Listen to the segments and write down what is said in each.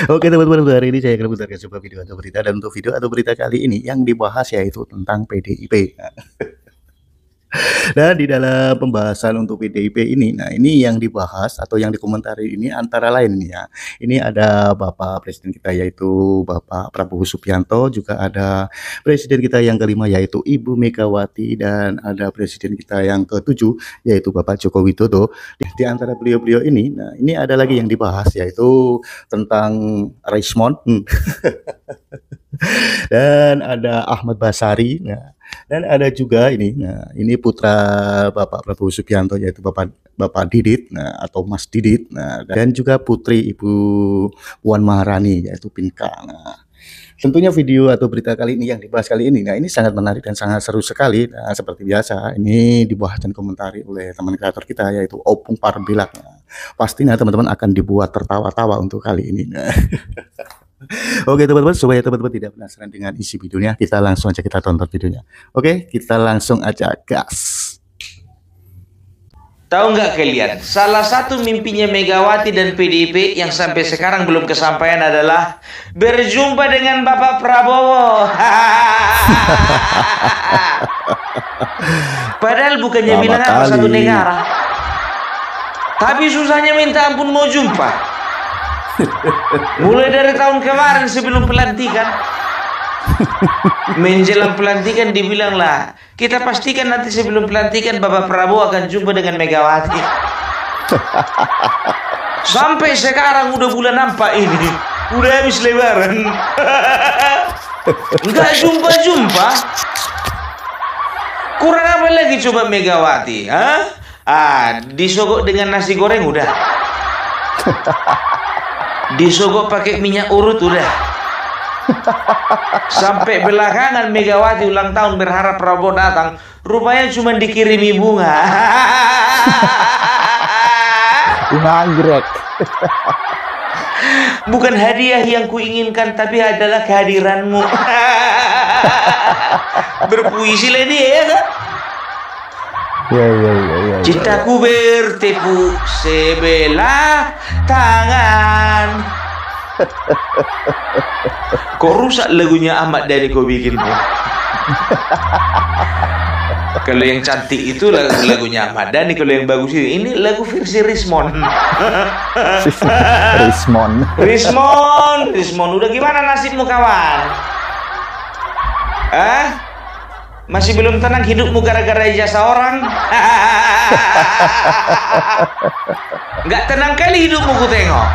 Oke teman-teman, untuk hari ini saya akan putarkan sebuah video atau berita, dan untuk video atau berita kali ini yang dibahas yaitu tentang PDIP. Dan di dalam pembahasan untuk PDIP ini, nah ini yang dibahas atau yang dikomentari ini antara lain ya. Ini ada Bapak Presiden kita yaitu Bapak Prabowo Subianto, juga ada Presiden kita yang kelima yaitu Ibu Megawati, dan ada Presiden kita yang ketujuh yaitu Bapak Joko Widodo. Di antara beliau-beliau ini, nah ini ada lagi yang dibahas yaitu tentang Rismon. Dan ada Ahmad Basari, nah, dan ada juga ini, nah ini putra Bapak Prabowo Subianto yaitu Bapak Didit, nah atau Mas Didit, nah dan juga putri Ibu Puan Maharani yaitu Pinka. Nah, tentunya video atau berita kali ini yang dibahas kali ini, nah ini sangat menarik dan sangat seru sekali. Nah, seperti biasa ini dibahas dan komentari oleh teman kreator kita yaitu Opung Parbilak. Nah, pastinya teman-teman akan dibuat tertawa-tawa untuk kali ini. Nah. Oke teman-teman, supaya teman-teman tidak penasaran dengan isi videonya, kita langsung aja kita tonton videonya. Oke, kita langsung aja gas. Tahu nggak kalian, salah satu mimpinya Megawati dan PDIP yang sampai sekarang belum kesampaian adalah berjumpa dengan Bapak Prabowo. Padahal bukannya bilang apa satu negara, tapi susahnya minta ampun mau jumpa. Mulai dari tahun kemarin sebelum pelantikan, menjelang pelantikan dibilang lah, kita pastikan nanti sebelum pelantikan Bapak Prabowo akan jumpa dengan Megawati. Sampai sekarang udah bulan nampak ini, udah habis lebaran, nggak jumpa-jumpa. Kurang apa lagi coba Megawati? Disogok dengan nasi goreng udah. Disogok pakai minyak urut udah. Sampai belakangan Megawati ulang tahun berharap Prabowo datang, rupanya cuma dikirimi bunga. Bunga anggrek. Bukan hadiah yang kuinginkan, tapi adalah kehadiranmu. Berpuisi lah dia ya kan? Ya. Cintaku bertepuk sebelah tangan. Kok rusak lagunya Ahmad Dhani kau bikin tuh? Kalau yang cantik itu lagunya Ahmad Dhani, kalau yang bagus ini lagu versi Rismon. Rismon, udah gimana nasibmu kawan? Masih belum tenang hidupmu gara-gara ijazah orang? Nggak tenang kali hidupmu ku tengok.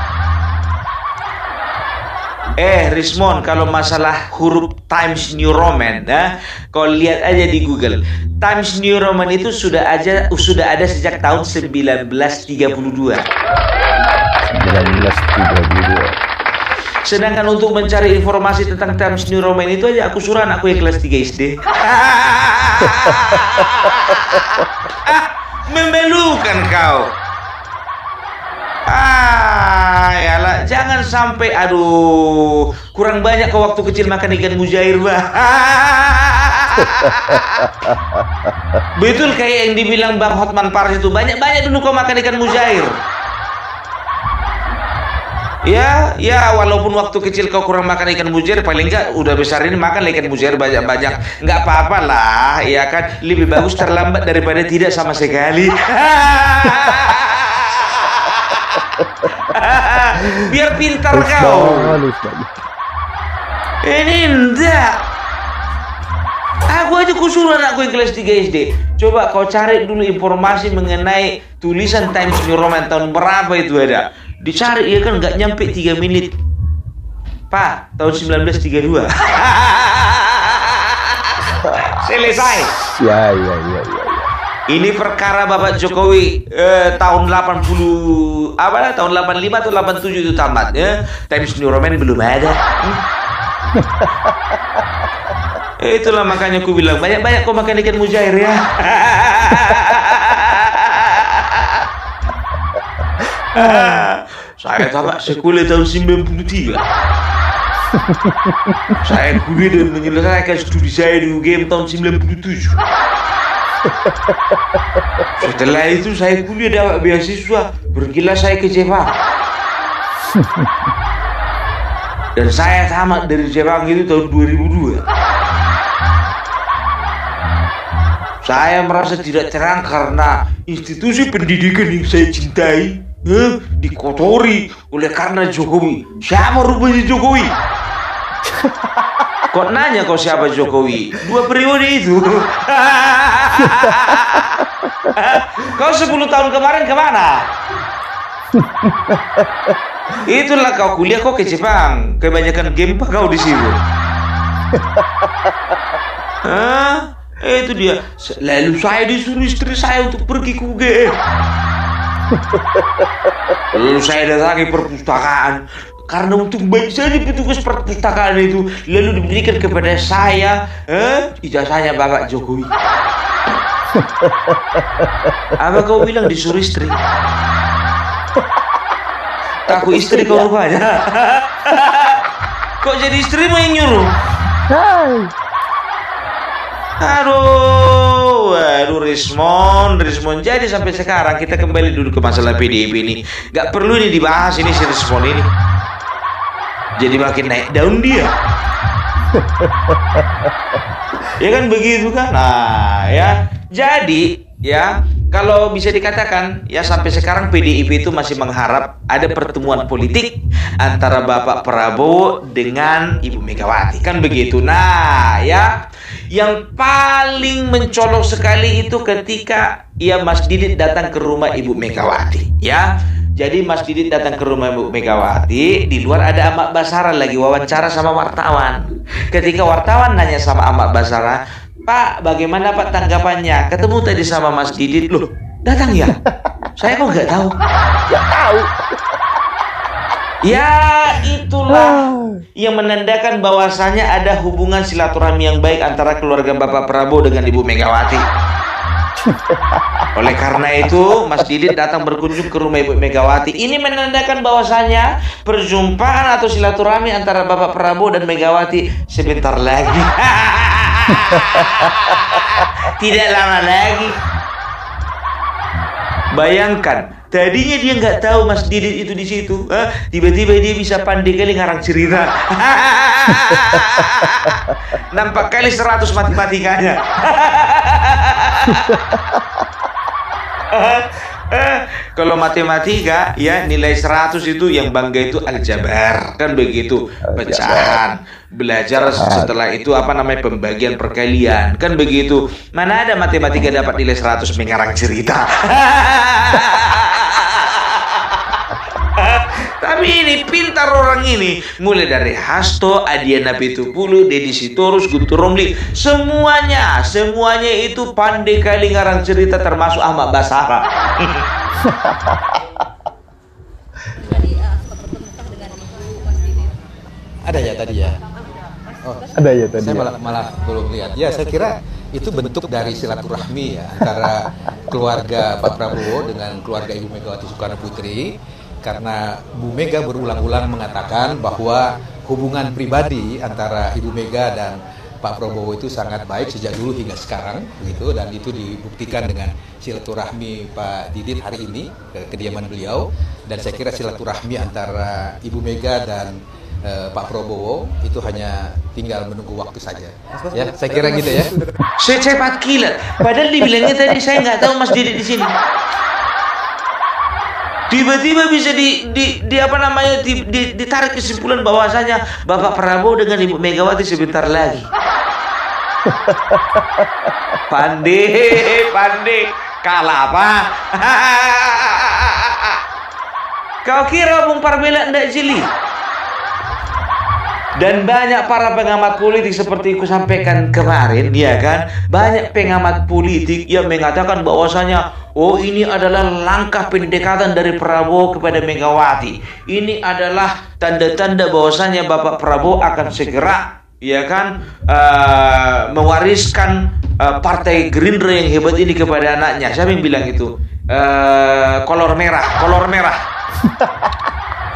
Rismon, kalau masalah huruf Times New Roman, kau lihat aja di Google. Times New Roman itu sudah ada sejak tahun 1932. Sedangkan untuk mencari informasi tentang Times New Roman itu aja aku suruh anakku yang kelas 3 SD. Memalukan kau. Yalah, jangan sampai kurang banyak kau waktu kecil makan ikan mujair, bah. Betul kayak yang dibilang Bang Hotman Paris itu, banyak-banyak dulu kau makan ikan mujair. Ya, walaupun waktu kecil kau kurang makan ikan mujair, paling enggak udah besar ini makan ikan mujair banyak-banyak. Nggak apa-apa lah, ya kan? Lebih bagus terlambat daripada tidak sama sekali. Biar pintar kau. Ini enggak. Aku aja kusuruh anakku yang kelas 3 SD. Coba kau cari dulu informasi mengenai tulisan Times New Roman tahun berapa itu ada. Dicari ya kan, nggak nyampe 3 menit. Pak, tahun 1932. Selesai. Ya. Ini perkara Bapak Jokowi tahun 80 tahun 85 atau 87 itu tamat ya. Times New Roman belum ada. Itulah makanya aku bilang banyak-banyak kau makan ikan mujair ya. Saya tamat sekolah tahun 93. Saya kuliah dan menyelesaikan studi saya di UGM tahun 97. Setelah itu saya kuliah dapat beasiswa, pergilah saya ke Jepang. Dan saya tamat dari Jepang itu tahun 2002. Saya merasa tidak terang karena institusi pendidikan yang saya cintai dikotori oleh karena Jokowi. Siapa rupanya Jokowi? Kok nanya kau siapa Jokowi? 2 periode itu. Kau 10 tahun kemarin kemana? Itulah kau kuliah kau ke Jepang. Kebanyakan game kau di situ. Itu dia. Lalu saya disuruh istri saya untuk pergi ke UGM. Lalu saya datangi perpustakaan karena untuk menjadi petugas perpustakaan itu lalu diberikan kepada saya ijazahnya Bapak Jokowi. Apa kau bilang disuruh istri? Aku istri kau rupanya. Kok jadi istrimu yang nyuruh? Aduh Rismon. Jadi sampai sekarang kita kembali dulu ke masalah PDIP ini. Gak perlu ini dibahas ini si Rismon ini. Jadi makin naik daun dia. Ya kan begitu kan? Nah ya. Jadi ya kalau bisa dikatakan ya sampai sekarang PDIP itu masih mengharap ada pertemuan politik antara Bapak Prabowo dengan Ibu Megawati kan begitu. Nah ya yang paling mencolok sekali itu ketika ya Mas Didit datang ke rumah Ibu Megawati ya. Jadi Mas Didit datang ke rumah Ibu Megawati, di luar ada Ahmad Basara lagi wawancara sama wartawan. Ketika wartawan nanya sama Ahmad Basara, Pak, bagaimana Pak tanggapannya? Ketemu tadi sama Mas Didit, loh, datang ya? Saya kok nggak tahu. Nggak tahu. Ya, itulah yang menandakan bahwasanya ada hubungan silaturahmi yang baik antara keluarga Bapak Prabowo dengan Ibu Megawati. Oleh karena itu, Mas Didit datang berkunjung ke rumah Ibu Megawati. Ini menandakan bahwasanya perjumpaan atau silaturahmi antara Bapak Prabowo dan Megawati sebentar lagi. Tidak lama lagi. Bayangkan, tadinya dia nggak tahu Mas Didit itu di situ. Tiba-tiba dia bisa pandai kali ngarang cerita. Nampak kali 100 matematikanya. Kalau matematika ya nilai 100 itu yang bangga itu aljabar kan begitu, pecahan. Belajar setelah itu apa namanya pembagian perkalian kan begitu. Mana ada matematika dapat nilai 100 mengarang cerita. Tapi ini pintar orang ini, mulai dari Hasto, Adiana Pitupulu, Deddy Sitorus, Guntur Romli, semuanya itu pandai kali ngarang cerita termasuk Ahmad Basara. Ada ya tadi ya? Oh, ada ya tadi. Saya malah belum lihat. Ya, saya kira itu bentuk dari silaturahmi ya antara keluarga Pak Prabowo dengan keluarga Ibu Megawati Soekarno Putri. Karena Bu Mega berulang-ulang mengatakan bahwa hubungan pribadi antara Ibu Mega dan Pak Prabowo itu sangat baik sejak dulu hingga sekarang, begitu, dan itu dibuktikan dengan silaturahmi Pak Didit hari ini ke kediaman beliau. Dan saya kira silaturahmi antara Ibu Mega dan Pak Prabowo itu hanya tinggal menunggu waktu saja. Ya, saya kira gitu ya. Secepat kilat. Padahal dibilangnya tadi saya nggak tahu Mas Didit di sini. Tiba-tiba bisa ditarik kesimpulan bahwasanya Bapak Prabowo dengan Ibu Megawati sebentar lagi. Pandai, kalah apa? Kau kira Bung Parbela ndak jeli? Dan banyak para pengamat politik seperti aku sampaikan kemarin, ya kan? Banyak pengamat politik yang mengatakan bahwasanya oh ini adalah langkah pendekatan dari Prabowo kepada Megawati. Ini adalah tanda-tanda bahwasanya Bapak Prabowo akan segera, ya kan, mewariskan partai Gerindra yang hebat ini kepada anaknya. Siapa yang bilang itu? Kolor merah.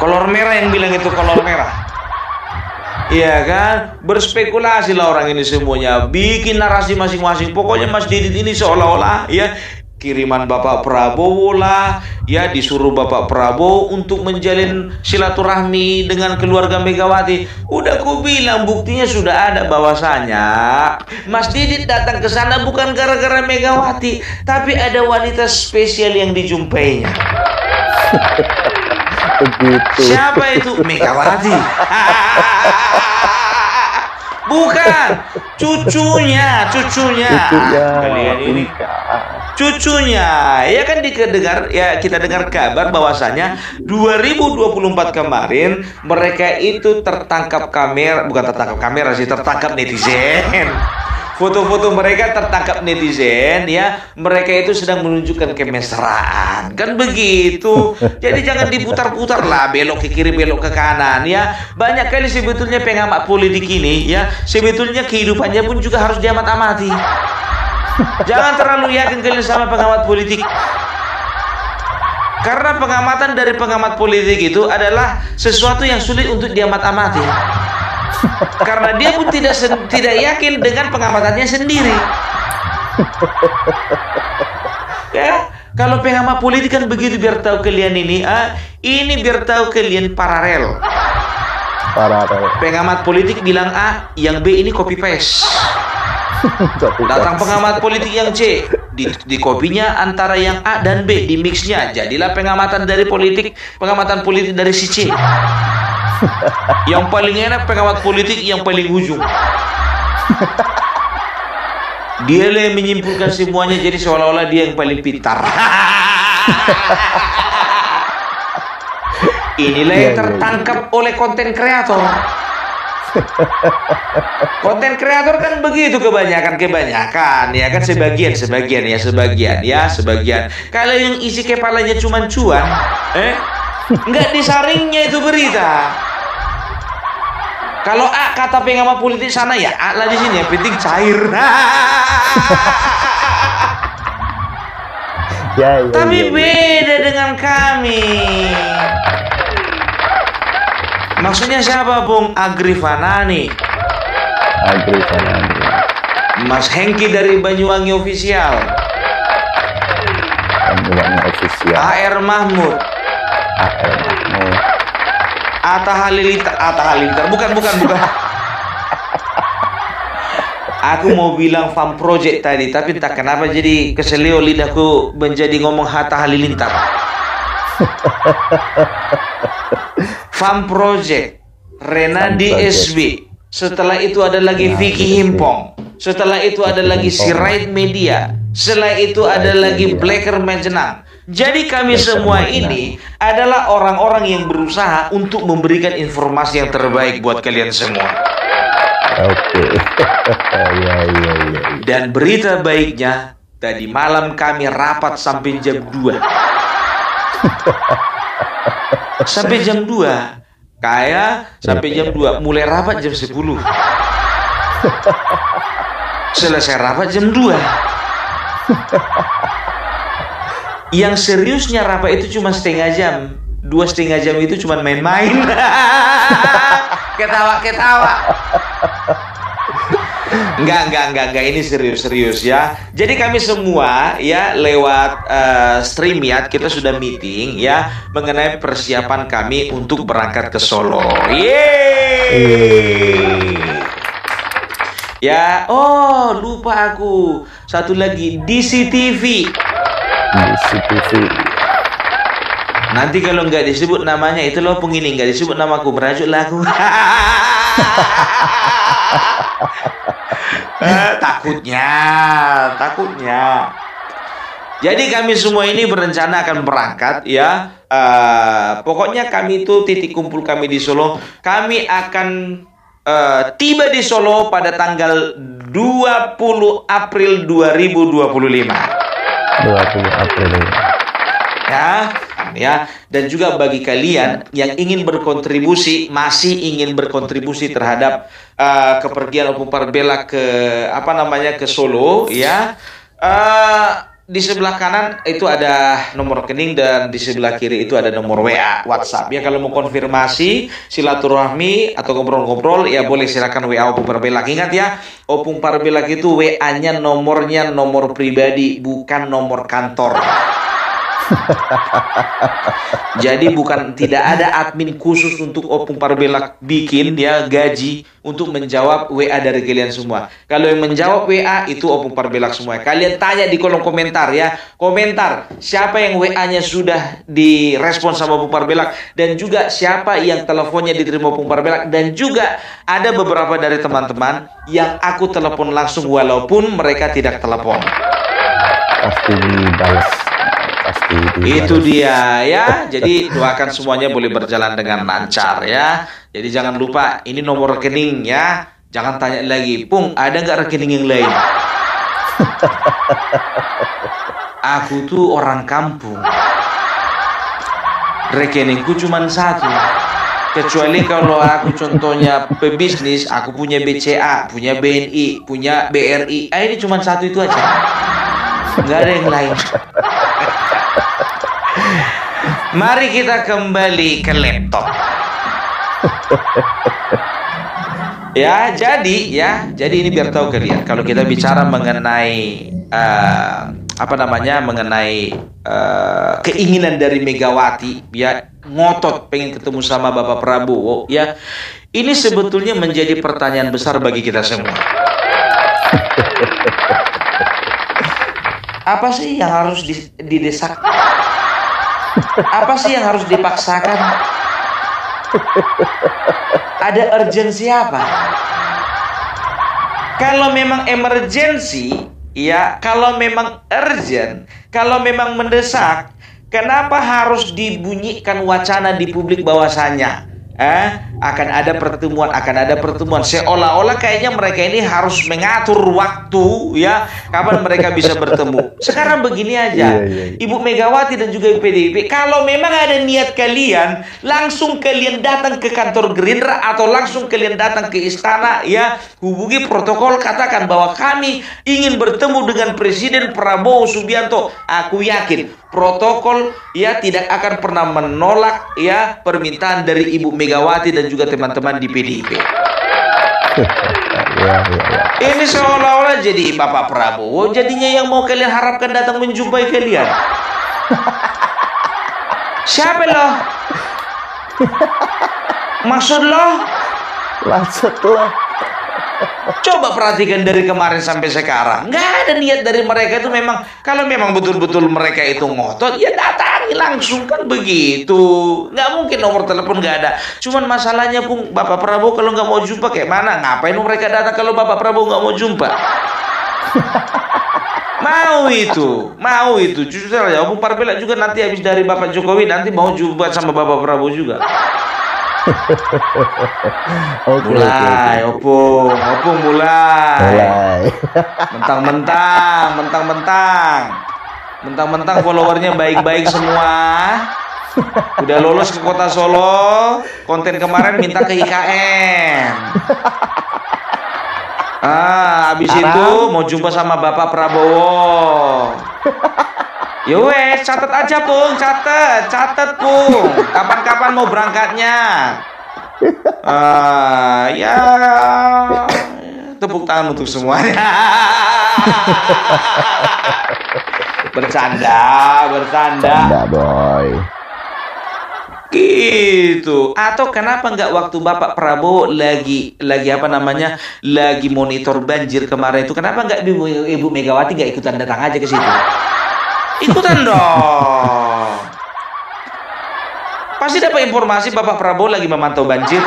Kolor merah yang bilang itu kolor merah. Iya kan, berspekulasi lah orang ini semuanya, bikin narasi masing-masing. Pokoknya Mas Didit ini seolah-olah ya kiriman Bapak Prabowo lah, ya disuruh Bapak Prabowo untuk menjalin silaturahmi dengan keluarga Megawati. Udah ku bilang buktinya sudah ada bahwasanya Mas Didit datang ke sana bukan gara-gara Megawati, tapi ada wanita spesial yang dijumpainya. Begitu. Siapa itu? Megawati. Bukan, cucunya. Kalian ini cucunya. Ya kan kita dengar kabar bahwasanya 2024 kemarin mereka itu tertangkap netizen. Foto-foto mereka tertangkap netizen, ya. Mereka itu sedang menunjukkan kemesraan, kan begitu. Jadi jangan diputar-putar lah, belok ke kiri, belok ke kanan, ya. Banyak kali sebetulnya pengamat politik ini, ya, sebetulnya kehidupannya pun juga harus diamat-amati. Jangan terlalu yakin kalian sama pengamat politik. Karena pengamatan dari pengamat politik itu adalah sesuatu yang sulit untuk diamat-amati. Karena dia pun tidak yakin dengan pengamatannya sendiri. Ya, kalau pengamat politik kan begitu, biar tahu kalian ini, biar tahu kalian paralel. Pengamat politik bilang A, yang B ini copy paste. Datang pengamat politik yang C, di kopinya antara yang A dan B, di mixnya, jadilah pengamatan politik dari si C. Yang paling enak pengamat politik yang paling ujung. Dia yang menyimpulkan semuanya, jadi seolah-olah dia yang paling pintar. Inilah yang tertangkap oleh konten kreator. Konten kreator kan begitu kebanyakan, ya kan, sebagian. Kalau yang isi kepalanya cuma cuan, nggak disaringnya itu berita. Kalau A kata pengamat politik sana, ya A lah di sini, yang penting cair. Tapi beda dengan kami. Maksudnya siapa, Bung? Agrifanani. Mas Hengki dari Banyuwangi Official. AR Mahmud. Atta Halilintar. Bukan. Aku mau bilang Farm Project tadi, tapi entah kenapa jadi keselio lidahku menjadi ngomong Atta Halilintar. Farm Project, Renadi SB. Setelah itu ada lagi Vicky Himpong. Setelah itu ada lagi Sirait Media. Setelah itu ada lagi Blacker Majenang. Jadi kami semua ini adalah orang-orang yang berusaha untuk memberikan informasi yang terbaik buat kalian semua. Oke. Dan berita baiknya, tadi malam kami rapat sampai jam 2. Sampai jam 2. Sampai jam 2. Mulai rapat jam 10. Selesai rapat jam 2. Yang seriusnya rapat itu cuma setengah jam. 2,5 jam itu cuma main-main. Ketawa. Enggak, ini serius ya. Jadi kami semua, ya, lewat StreamYard kita sudah meeting, ya, mengenai persiapan kami untuk berangkat ke Solo. Yeay. Ya, lupa aku. Satu lagi, DCTV. Nanti kalau nggak disebut namanya, itu loh pengini, nggak disebut namaku, merajuk lah aku. Takutnya. Jadi kami semua ini berencana akan berangkat, ya. Pokoknya kami itu titik kumpul kami di Solo. Kami akan tiba di Solo pada tanggal 20 April 2025. 20 April. Ya, dan juga bagi kalian yang masih ingin berkontribusi terhadap kepergian Opung Parbella ke Solo, ya. di sebelah kanan itu ada nomor rekening dan di sebelah kiri itu ada nomor WA WhatsApp. Ya kalau mau konfirmasi silaturahmi atau ngobrol-ngobrol ya boleh silakan WA Opung Parbelak. Ingat ya, Opung Parbelak itu WA-nya nomornya nomor pribadi bukan nomor kantor. Jadi tidak ada admin khusus untuk Opung Parbelak bikin dia gaji untuk menjawab WA dari kalian semua. Kalau yang menjawab WA itu Opung Parbelak semua. Kalian tanya di kolom komentar ya. Komentar siapa yang WA-nya sudah direspon sama Opung Parbelak dan juga siapa yang teleponnya diterima Opung Parbelak, dan juga ada beberapa dari teman-teman yang aku telepon langsung walaupun mereka tidak telepon. Pasti dibalas. Itu dia ya. Jadi doakan semuanya boleh berjalan dengan lancar ya. Jadi jangan lupa ini nomor rekening ya. Jangan tanya lagi, Pung ada nggak rekening yang lain? Aku tuh orang kampung. Rekeningku cuma satu. Kecuali kalau aku contohnya pebisnis, aku punya BCA, punya BNI, punya BRI. Ini cuma satu itu aja. Nggak ada yang lain. Mari kita kembali ke laptop. Jadi ini biar tahu kalian kalau kita bicara mengenai mengenai keinginan dari Megawati ya, ngotot pengen ketemu sama Bapak Prabowo ya. Ini sebetulnya menjadi pertanyaan besar bagi kita semua. Apa sih yang harus didesak? Apa sih yang harus dipaksakan? Ada urgensi apa? Kalau memang emergency, ya, kalau memang urgent, kalau memang mendesak, kenapa harus dibunyikan wacana di publik bahwasannya akan ada pertemuan, seolah-olah kayaknya mereka ini harus mengatur waktu ya kapan mereka bisa bertemu. Sekarang begini aja, Ibu Megawati dan juga PDIP, kalau memang ada niat kalian, langsung kalian datang ke kantor Gerindra atau langsung kalian datang ke istana ya, hubungi protokol, katakan bahwa kami ingin bertemu dengan Presiden Prabowo Subianto. Aku yakin protokol ya tidak akan pernah menolak ya permintaan dari Ibu Megawati dan juga teman-teman di PDIP. Ini seolah-olah jadi Bapak Prabowo jadinya yang mau kalian harapkan datang menjumpai kalian. Siapa loh? Maksud loh? Coba perhatikan dari kemarin sampai sekarang, nggak ada niat dari mereka itu. Memang kalau memang betul-betul mereka itu ngotot, ya datangi langsung kan begitu. Nggak mungkin nomor telepon nggak ada. Cuman masalahnya Pung, Bapak Prabowo kalau nggak mau jumpa kayak mana? Ngapain mereka datang kalau Bapak Prabowo nggak mau jumpa? Mau itu. Jujur saja, Opung Parbelak juga nanti habis dari Bapak Jokowi nanti mau jumpa sama Bapak Prabowo juga. Mulai. Opung mulai. Mentang-mentang followernya baik-baik semua. Udah lolos ke kota Solo, konten kemarin minta ke IKN. Habis itu mau jumpa sama Bapak Prabowo. Yowes, catat aja Pung, catat Pung. Kapan-kapan mau berangkatnya? Ya, tepuk tangan untuk semuanya. Bercanda boy. Gitu. Atau kenapa nggak waktu Bapak Prabowo lagi monitor banjir kemarin itu, kenapa nggak Ibu Megawati nggak ikutan datang aja ke situ? Ikutan dong. Pasti dapat informasi Bapak Prabowo lagi memantau banjir.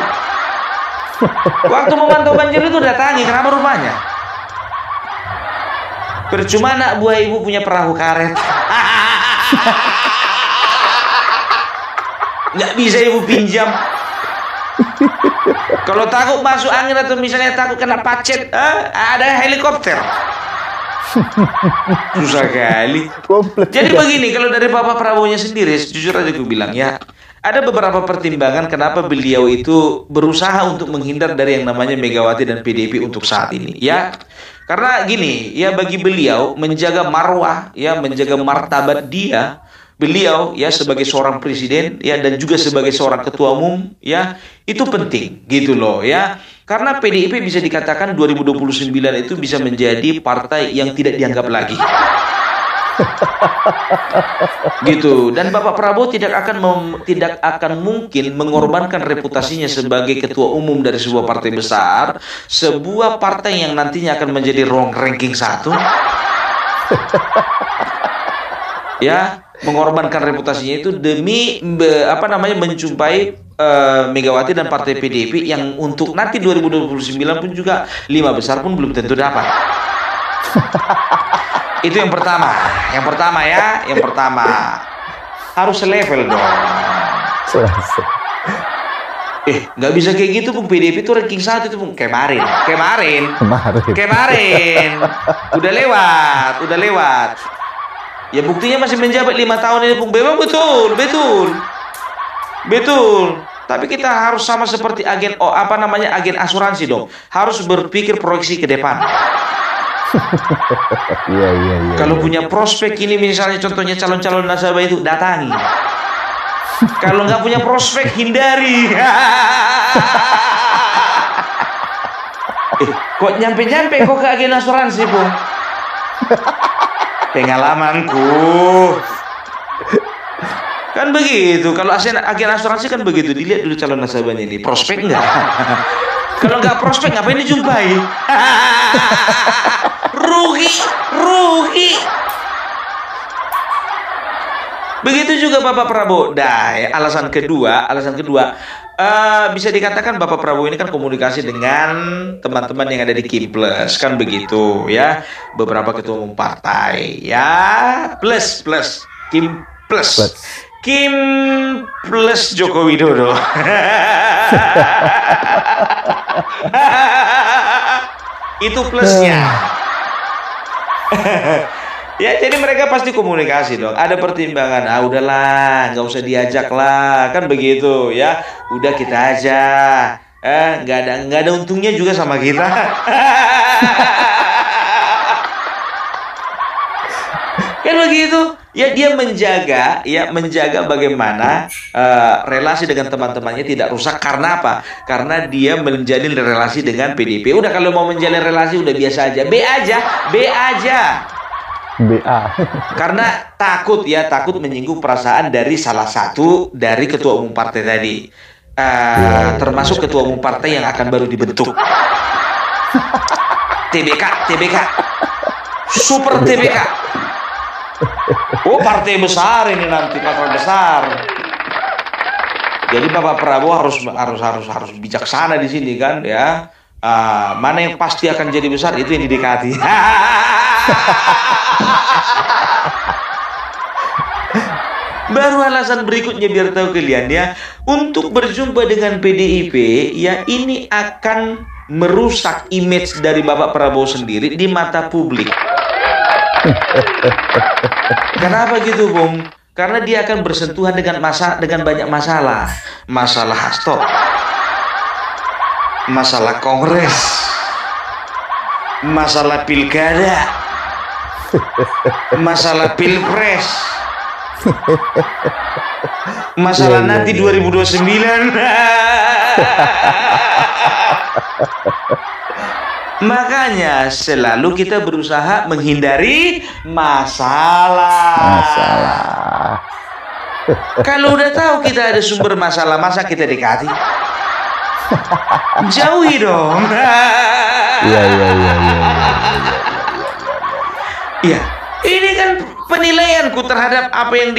Waktu memantau banjir itu datangi, kenapa rupanya? Percuma anak buah ibu punya perahu karet. Nggak bisa ibu pinjam. Kalau takut masuk angin atau misalnya takut kena pacet, ada helikopter. Susah kali. Jadi begini, kalau dari Bapak Prabowo-nya sendiri, jujur aja gue bilang ya, ada beberapa pertimbangan kenapa beliau itu berusaha untuk menghindar dari yang namanya Megawati dan PDIP untuk saat ini ya. Karena gini, ya bagi beliau menjaga marwah, ya menjaga martabat dia, beliau ya sebagai seorang presiden ya dan juga sebagai seorang ketua umum ya itu penting gitu loh ya. Karena PDIP bisa dikatakan 2029 itu bisa menjadi partai yang tidak dianggap lagi. Gitu. Dan Bapak Prabowo tidak akan mungkin mengorbankan reputasinya sebagai ketua umum dari sebuah partai besar, sebuah partai yang nantinya akan menjadi ranking 1. Ya, mengorbankan reputasinya itu demi menjumpai Megawati dan partai PDIP yang untuk nanti 2029 pun juga 5 besar pun belum tentu dapat. Itu yang pertama. Yang pertama harus selevel dong. Nggak bisa kayak gitu, Bung. PDIP itu ranking 1 itu, Bung. Kemarin. Udah lewat. Ya buktinya masih menjabat 5 tahun ini, Bung. Memang betul. Tapi kita harus sama seperti agen agen asuransi dong. Harus berpikir proyeksi ke depan. Iya. Kalau punya prospek ini misalnya contohnya calon-calon nasabah itu datangi. Kalau nggak punya prospek hindari. Kok nyampe kok ke agen asuransi, Bung? Pengalamanku. Kan begitu. Kalau agen asuransi kan begitu, dilihat dulu calon nasabahnya ini prospek nggak. Kalau nggak prospek ngapain dijumpai? Rugi. Begitu juga Bapak Prabowo. Alasan kedua, bisa dikatakan Bapak Prabowo ini kan komunikasi dengan teman-teman yang ada di Kim Plus, kan begitu ya. Beberapa ketua umum partai ya, plus Kim plus Joko Widodo. Itu plusnya. Ya, jadi mereka pasti komunikasi dong. Ada pertimbangan. Udahlah, nggak usah diajak lah, kan begitu ya. Udah kita aja. Nggak ada untungnya juga sama kita. Kan begitu. Ya, dia menjaga bagaimana relasi dengan teman-temannya tidak rusak. Karena apa? Karena dia menjalin relasi dengan PDIP. Udah, kalau mau menjalin relasi udah biasa aja. B aja. Karena takut menyinggung perasaan dari salah satu dari ketua umum partai tadi. Termasuk ketua umum partai yang akan baru dibentuk. TBK. Super TBK. Oh, partai besar ini nanti, partai besar. Jadi Bapak Prabowo harus bijaksana di sini kan ya. Mana yang pasti akan jadi besar itu yang didekati. Baru alasan berikutnya biar tahu kalian ya, untuk berjumpa dengan PDIP ya, ini akan merusak image dari Bapak Prabowo sendiri di mata publik. Kenapa gitu, Bung? Karena dia akan bersentuhan dengan banyak masalah Hasto, masalah Kongres, masalah pilkada, masalah pilpres, masalah nanti 2029. Makanya selalu kita berusaha menghindari masalah. Kalau udah tahu kita ada sumber masalah, masa kita dekati? Jauhi dong. Iya. Ini kan penilaianku terhadap apa yang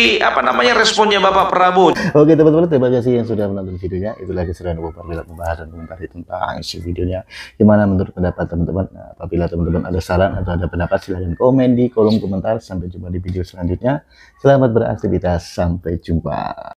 responnya Bapak Prabowo. Oke teman-teman, terima kasih yang sudah menonton videonya. Itulah keseruan apabila pembahasan komentari tentang isi videonya. Gimana menurut pendapat teman-teman? Apabila teman-teman ada saran atau ada pendapat, silahkan komen di kolom komentar. Sampai jumpa di video selanjutnya. Selamat beraktivitas, sampai jumpa.